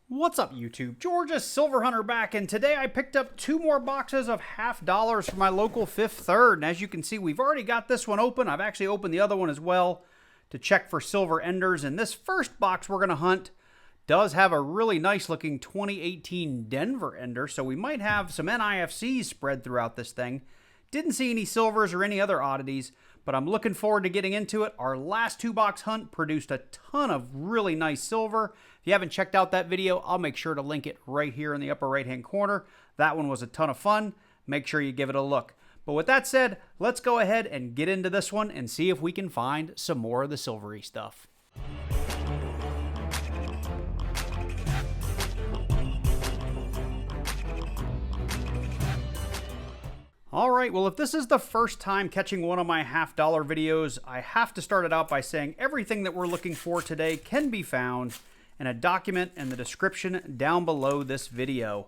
What's up, YouTube? Georgia Silver Hunter back, and today I picked up two more boxes of $50 from my local Fifth Third. And as you can see, we've already got this one open. I've actually opened the other one as well to check for silver enders. And this first box we're going to hunt does have a really nice looking 2018 Denver ender, so we might have some NIFCs spread throughout this thing. Didn't see any silvers or any other oddities, but I'm looking forward to getting into it. Our last two box hunt produced a ton of really nice silver. If you haven't checked out that video, I'll make sure to link it right here in the upper right hand corner. That one was a ton of fun. Make sure you give it a look. But with that said, let's go ahead and get into this one and see if we can find some more of the silvery stuff. Alright, well, if this is the first time catching one of my $50 videos, I have to start it out by saying everything that we're looking for today can be found in a document in the description down below this video.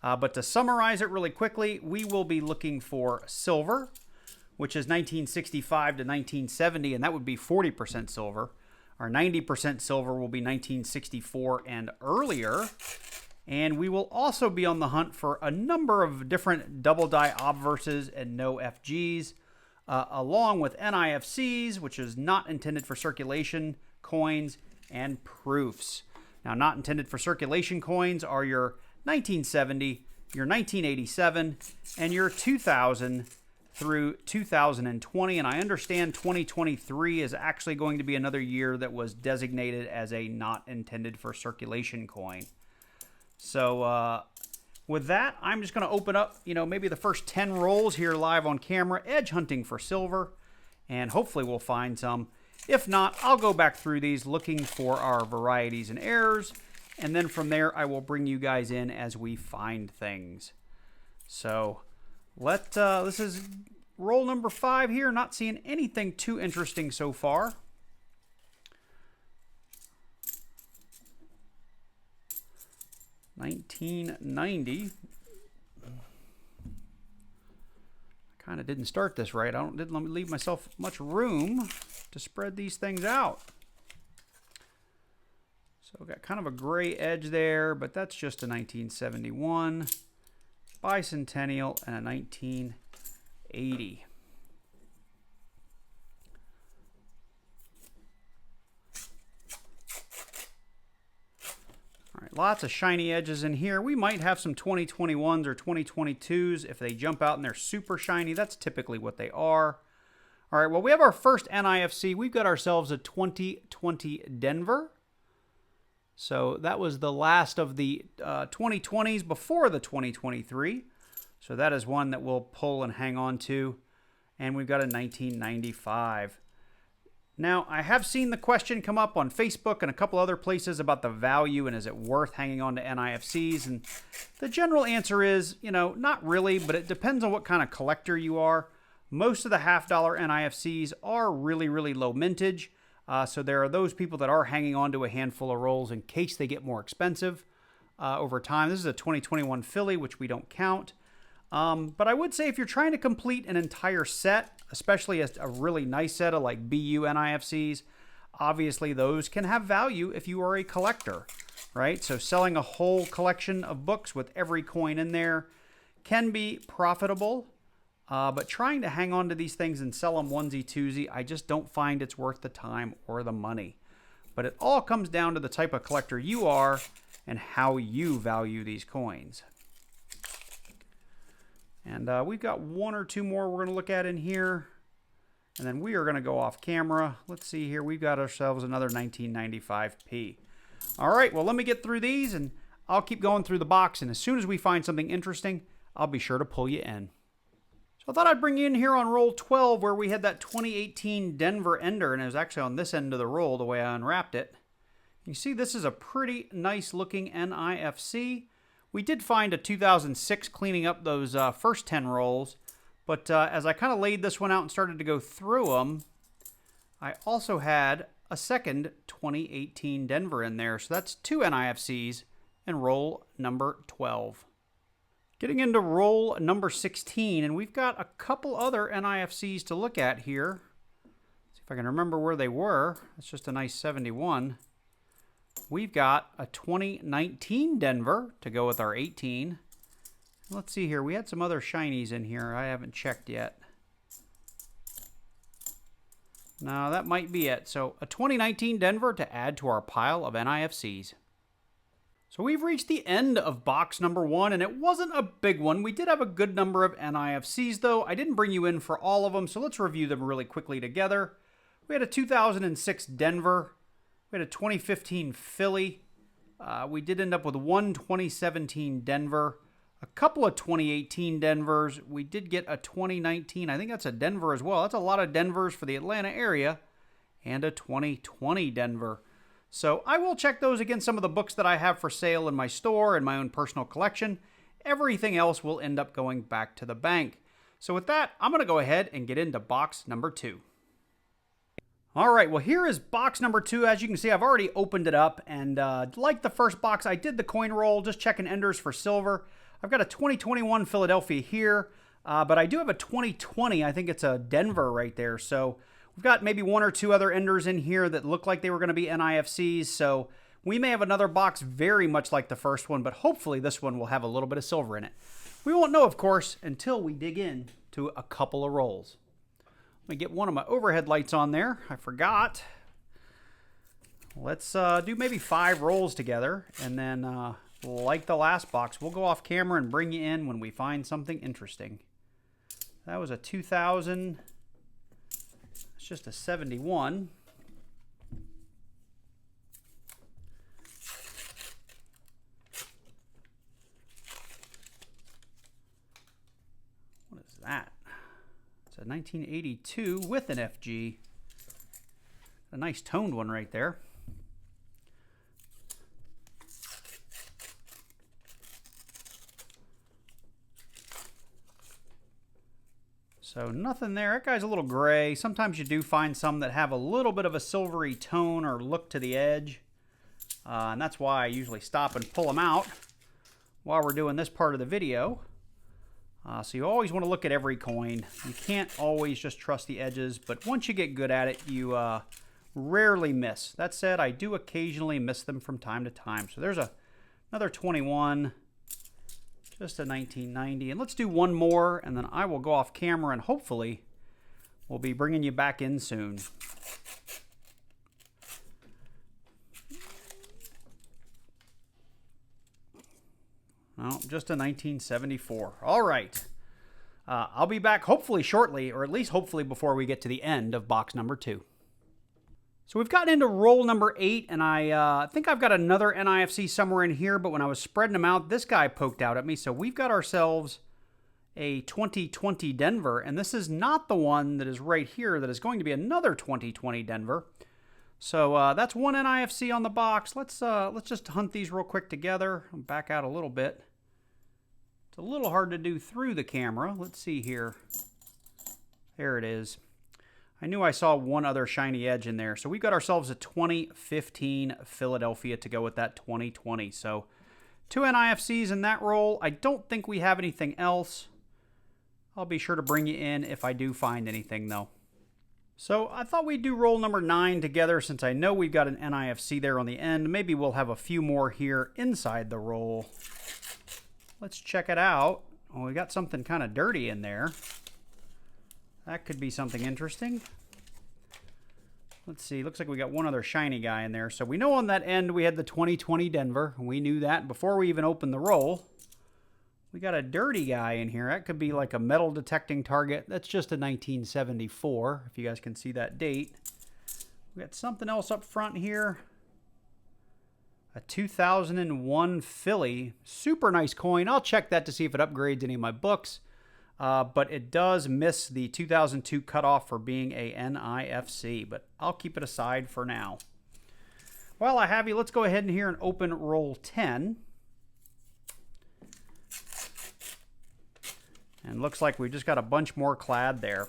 But to summarize it really quickly, we will be looking for silver, which is 1965 to 1970, and that would be 40% silver. Our 90% silver will be 1964 and earlier. And we will also be on the hunt for a number of different double die obverses and no FGs, along with NIFCs, which is not intended for circulation coins, and proofs. Now, not intended for circulation coins are your 1970, your 1987, and your 2000 through 2020. And I understand 2023 is actually going to be another year that was designated as a not intended for circulation coin. So with that, I'm just going to open up, maybe the first 10 rolls here live on camera, edge hunting for silver, and hopefully we'll find some. If not, I'll go back through these looking for our varieties and errors, and then from there I will bring you guys in as we find things. So this is roll number 5 here. Not seeing anything too interesting so far. $19.90. Kind of didn't start this right. Didn't let me leave myself much room to spread these things out. So we've got kind of a gray edge there, but that's just a 1971 bicentennial and a 1980. Lots of shiny edges in here. We might have some 2021s or 2022s. If they jump out and they're super shiny, that's typically what they are. All right, well, we have our first NIFC. We've got ourselves a 2020 Denver. So that was the last of the 2020s before the 2023. So that is one that we'll pull and hang on to. And we've got a 1995. Now, I have seen the question come up on Facebook and a couple other places about the value and is it worth hanging on to NIFCs? And the general answer is, not really, but it depends on what kind of collector you are. Most of the $50 NIFCs are really, really low mintage. So there are those people that are hanging on to a handful of rolls in case they get more expensive over time. This is a 2021 Philly, which we don't count. But I would say if you're trying to complete an entire set, especially a really nice set of like BU NIFCs, obviously those can have value if you are a collector, right? So selling a whole collection of books with every coin in there can be profitable, but trying to hang on to these things and sell them onesie twosie, I just don't find it's worth the time or the money. But it all comes down to the type of collector you are and how you value these coins. And we've got one or two more we're going to look at in here. And then we are going to go off camera. Let's see here. We've got ourselves another 1995P. All right, well, let me get through these, and I'll keep going through the box. And as soon as we find something interesting, I'll be sure to pull you in. So I thought I'd bring you in here on roll 12 where we had that 2018 Denver Ender. And it was actually on this end of the roll the way I unwrapped it. You see this is a pretty nice looking NIFC. We did find a 2006 cleaning up those first 10 rolls, but as I kind of laid this one out and started to go through them, I also had a second 2018 Denver in there. So that's two NIFCs in roll number 12. Getting into roll number 16, and we've got a couple other NIFCs to look at here. See if I can remember where they were. It's just a nice 71. we've got a 2019 Denver to go with our 18. Let's see here. We had some other shinies in here. I haven't checked yet. No, that might be it. So a 2019 Denver to add to our pile of NIFCs. So we've reached the end of box number 1, and it wasn't a big one. We did have a good number of NIFCs, though. I didn't bring you in for all of them, so let's review them really quickly together. We had a 2006 Denver. We had a 2015 Philly. We did end up with one 2017 Denver. A couple of 2018 Denvers. We did get a 2019. I think that's a Denver as well. That's a lot of Denvers for the Atlanta area. And a 2020 Denver. So I will check those against some of the books that I have for sale in my store and my own personal collection. Everything else will end up going back to the bank. So with that, I'm going to go ahead and get into box number 2. All right, well, here is box number 2. As you can see, I've already opened it up. And like the first box, I did the coin roll, just checking enders for silver. I've got a 2021 Philadelphia here, but I do have a 2020. I think it's a Denver right there. So we've got maybe one or two other enders in here that look like they were going to be NIFCs. So we may have another box very much like the first one, but hopefully this one will have a little bit of silver in it. We won't know, of course, until we dig in to a couple of rolls. Let me get one of my overhead lights on there. I forgot. Let's do maybe 5 rolls together, and then like the last box, we'll go off camera and bring you in when we find something interesting. That was a 2000. It's just a 71. What is that? It's a 1982 with an FG. A nice toned one right there. So nothing there. That guy's a little gray. Sometimes you do find some that have a little bit of a silvery tone or look to the edge. And that's why I usually stop and pull them out while we're doing this part of the video. So you always want to look at every coin. You can't always just trust the edges, but once you get good at it, you rarely miss. That said, I do occasionally miss them from time to time. So there's another 21. Just a 1990. And let's do one more, and then I will go off camera, and hopefully we'll be bringing you back in soon. No, just a 1974. All right. I'll be back hopefully shortly, or at least hopefully before we get to the end of box number 2. So we've gotten into roll number 8, and I think I've got another NIFC somewhere in here, but when I was spreading them out, this guy poked out at me. So we've got ourselves a 2020 Denver, and this is not the one that is right here that is going to be another 2020 Denver. So that's one NIFC on the box. Let's just hunt these real quick together. I'll back out a little bit. It's a little hard to do through the camera. Let's see here. There it is. I knew I saw one other shiny edge in there. So we've got ourselves a 2015 Philadelphia to go with that 2020. So 2 NIFCs in that roll. I don't think we have anything else. I'll be sure to bring you in if I do find anything, though. So I thought we'd do roll number 9 together since I know we've got an NIFC there on the end. Maybe we'll have a few more here inside the roll. Let's check it out. Oh, we got something kind of dirty in there. That could be something interesting. Let's see. Looks like we got one other shiny guy in there. So we know on that end we had the 2020 Denver. We knew that before we even opened the roll. We got a dirty guy in here. That could be like a metal detecting target. That's just a 1974, if you guys can see that date. We got something else up front here. A 2001 Philly. Super nice coin. I'll check that to see if it upgrades any of my books. But it does miss the 2002 cutoff for being a NIFC, but I'll keep it aside for now. While I have you, let's go ahead and here and open roll 10. And looks like we've just got a bunch more clad there.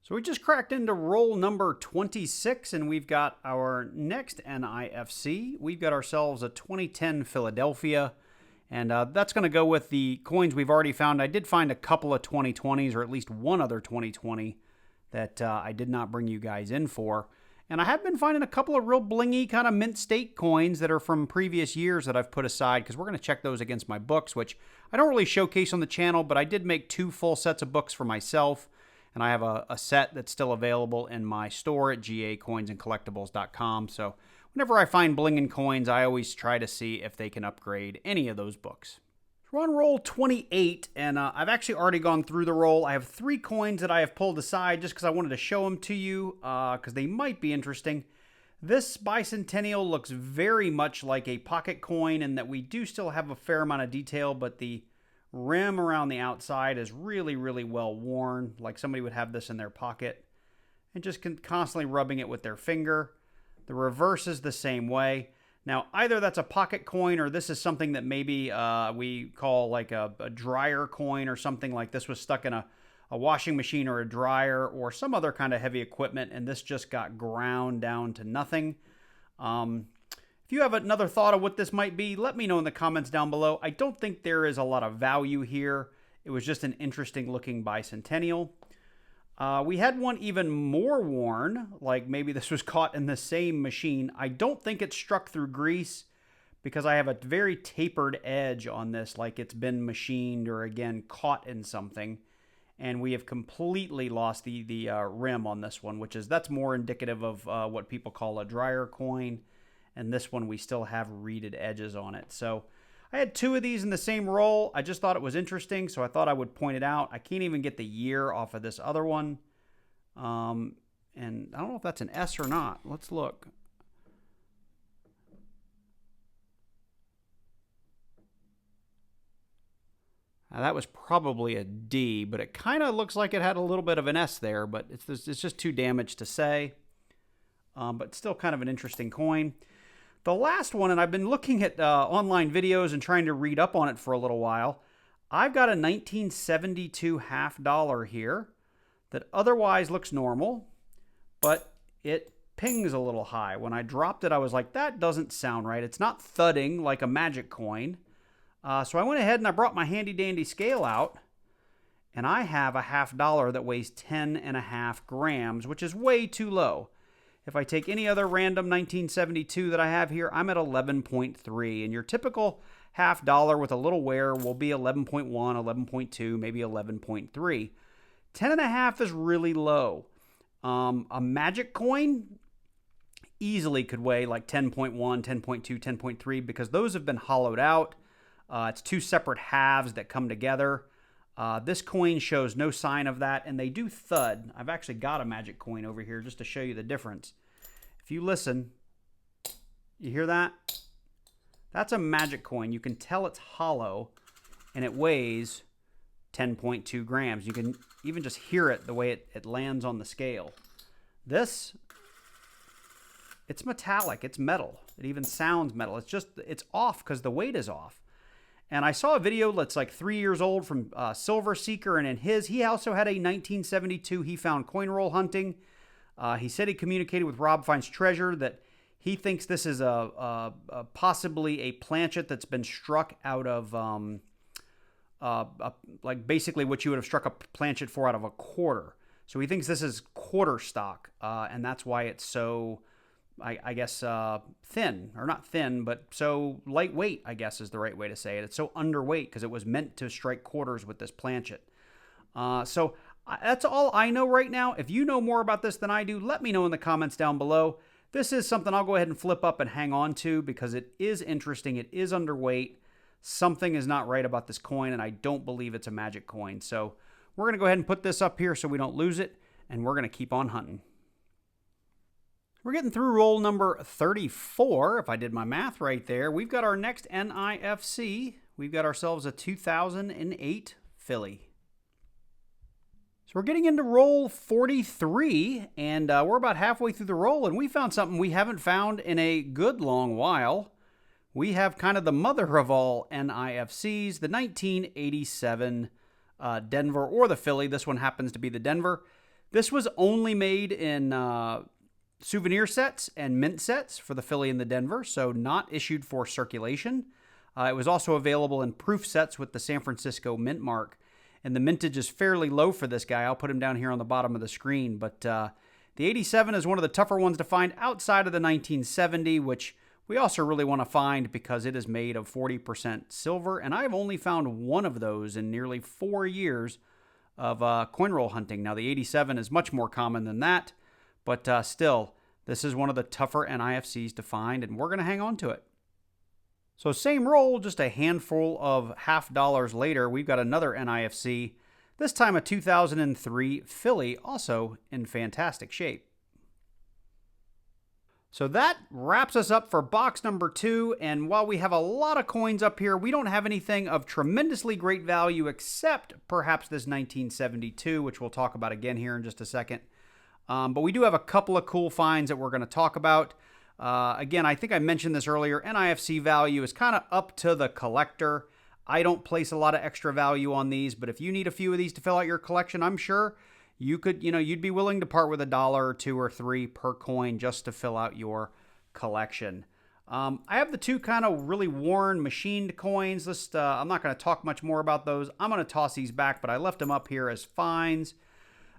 So we just cracked into roll number 26, and we've got our next NIFC. We've got ourselves a 2010 Philadelphia. And that's going to go with the coins we've already found. I did find a couple of 2020s, or at least one other 2020 that I did not bring you guys in for. And I have been finding a couple of real blingy kind of mint state coins that are from previous years that I've put aside because we're going to check those against my books, which I don't really showcase on the channel, but I did make 2 full sets of books for myself. And I have a set that's still available in my store at gacoinsandcollectibles.com. So whenever I find blingin' coins, I always try to see if they can upgrade any of those books. We're on roll 28, and I've actually already gone through the roll. I have 3 coins that I have pulled aside just because I wanted to show them to you because they might be interesting. This bicentennial looks very much like a pocket coin in that we do still have a fair amount of detail, but the rim around the outside is really, really well worn, like somebody would have this in their pocket and just constantly rubbing it with their finger. The reverse is the same way. Now, either that's a pocket coin or this is something that maybe we call like a dryer coin or something, like this was stuck in a washing machine or a dryer or some other kind of heavy equipment, and this just got ground down to nothing. If you have another thought of what this might be, let me know in the comments down below. I don't think there is a lot of value here. It was just an interesting looking bicentennial. We had one even more worn, like maybe this was caught in the same machine. I don't think it struck through grease because I have a very tapered edge on this, like it's been machined or again caught in something. And we have completely lost the rim on this one, that's more indicative of what people call a dryer coin. And this one we still have reeded edges on it. So I had 2 of these in the same roll. I just thought it was interesting, so I thought I would point it out. I can't even get the year off of this other one. And I don't know if that's an S or not. Let's look. Now, that was probably a D, but it kind of looks like it had a little bit of an S there, but it's just too damaged to say. But still kind of an interesting coin. The last one, and I've been looking at online videos and trying to read up on it for a little while. I've got a 1972 half dollar here that otherwise looks normal, but it pings a little high. When I dropped it, I was like, that doesn't sound right. It's not thudding like a magic coin. So I went ahead and I brought my handy dandy scale out, and I have a half dollar that weighs 10.5 grams, which is way too low. If I take any other random 1972 that I have here, I'm at 11.3. And your typical half dollar with a little wear will be 11.1, 11.2, maybe 11.3. 10.5 is really low. A magic coin easily could weigh like 10.1, 10.2, 10.3 because those have been hollowed out. It's 2 separate halves that come together. This coin shows no sign of that, and they do thud. I've actually got a magic coin over here just to show you the difference. If you listen, you hear that? That's a magic coin. You can tell it's hollow, and it weighs 10.2 grams. You can even just hear it the way it lands on the scale. This, it's metallic. It's metal. It even sounds metal. It's off because the weight is off. And I saw a video that's like 3 years old from Silver Seeker, and in he also had a 1972 he found coin roll hunting. He said he communicated with Rob Finds Treasure that he thinks this is possibly a planchet that's been struck out of like basically what you would have struck a planchet for out of a quarter. So he thinks this is quarter stock, and that's why it's so, I guess, thin, or not thin, but so lightweight, I guess is the right way to say it. It's so underweight because it was meant to strike quarters with this planchet. So that's all I know right now. If you know more about this than I do, let me know in the comments down below. This is something I'll go ahead and flip up and hang on to because it is interesting. It is underweight. Something is not right about this coin, and I don't believe it's a magic coin. So we're going to go ahead and put this up here so we don't lose it, and we're going to keep on hunting. We're getting through roll number 34, if I did my math right there. We've got our next NIFC. We've got ourselves a 2008 Philly. So we're getting into roll 43, and we're about halfway through the roll, and we found something we haven't found in a good long while. We have kind of the mother of all NIFCs, the 1987 Denver, or the Philly. This one happens to be the Denver. This was only made in souvenir sets and mint sets for the Philly and the Denver, so not issued for circulation. It was also available in proof sets with the San Francisco mint mark. And the mintage is fairly low for this guy. I'll put him down here on the bottom of the screen. But The 87 is one of the tougher ones to find outside of the 1970, which we also really want to find because it is made of 40% silver, and I've only found one of those in nearly 4 years of coin roll hunting. Now, the 87 is much more common than that, but still, this is one of the tougher NIFCs to find, and we're going to hang on to it. So same roll, just a handful of $half later, we've got another NIFC, this time a 2003 Philly, also in fantastic shape. So that wraps us up for box number 2, and while we have a lot of coins up here, we don't have anything of tremendously great value except perhaps this 1972, which we'll talk about again here in just a second. But we do have a couple of cool finds that we're going to talk about. Again, I think I mentioned this earlier, NIFC value is kind of up to the collector. I don't place a lot of extra value on these, but if you need a few of these to fill out your collection, I'm sure you could, you'd be willing to part with $1 or $2 or $3 per coin just to fill out your collection. I have the two kind of really worn machined coins. I'm not going to talk much more about those. I'm going to toss these back, but I left them up here as finds.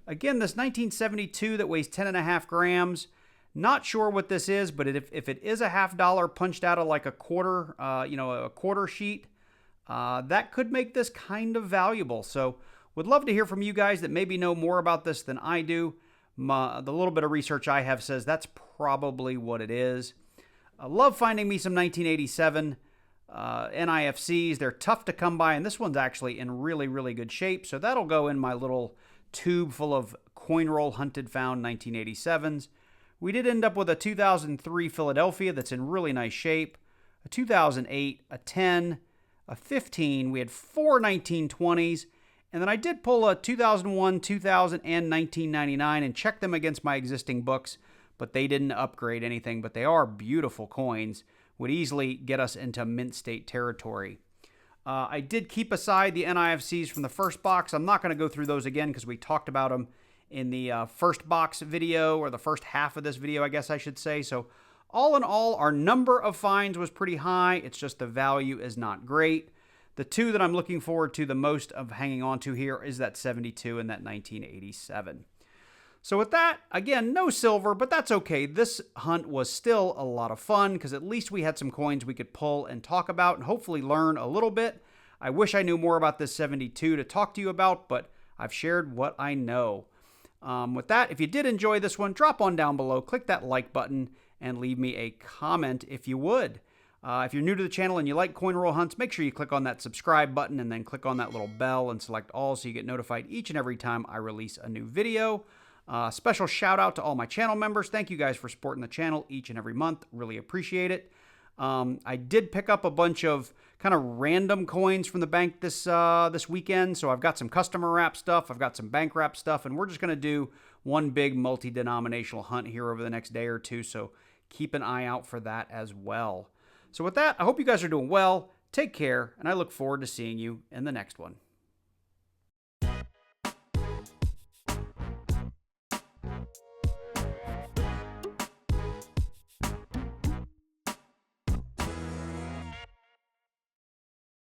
Again, this 1972 that weighs 10.5 grams. Not sure what this is, but if it is a $half punched out of like a quarter, a quarter sheet, that could make this kind of valuable. So would love to hear from you guys that maybe know more about this than I do. The little bit of research I have says that's probably what it is. I love finding me some 1987 NIFCs. They're tough to come by, and this one's actually in really, really good shape. So that'll go in my little tube full of coin roll hunted found 1987s. We did end up with a 2003 Philadelphia that's in really nice shape, a 2008, a 10, a 15. We had 4 1920s. And then I did pull a 2001, 2000, and 1999 and check them against my existing books, but they didn't upgrade anything, but they are beautiful coins, would easily get us into mint state territory. I did keep aside the NIFCs from the first box. I'm not going to go through those again because we talked about them in the first box video, or the first half of this video, I guess I should say. So all in all, our number of finds was pretty high. It's just the value is not great. The two that I'm looking forward to the most of hanging on to here is that 72 and that 1987. So with that, again, no silver, but that's okay. This hunt was still a lot of fun because at least we had some coins we could pull and talk about and hopefully learn a little bit. I wish I knew more about this 72 to talk to you about, but I've shared what I know. With that, if you did enjoy this one, drop on down below, click that like button, and leave me a comment if you would. If you're new to the channel and you like coin roll hunts, make sure you click on that subscribe button and then click on that little bell and select all so you get notified each and every time I release a new video. Special shout out to all my channel members. Thank you guys for supporting the channel each and every month. Really appreciate it. I did pick up a bunch of kind of random coins from the bank this weekend. So I've got some customer wrap stuff. I've got some bank wrap stuff. And we're just going to do one big multi-denominational hunt here over the next day or two. So keep an eye out for that as well. So with that, I hope you guys are doing well. Take care, and I look forward to seeing you in the next one.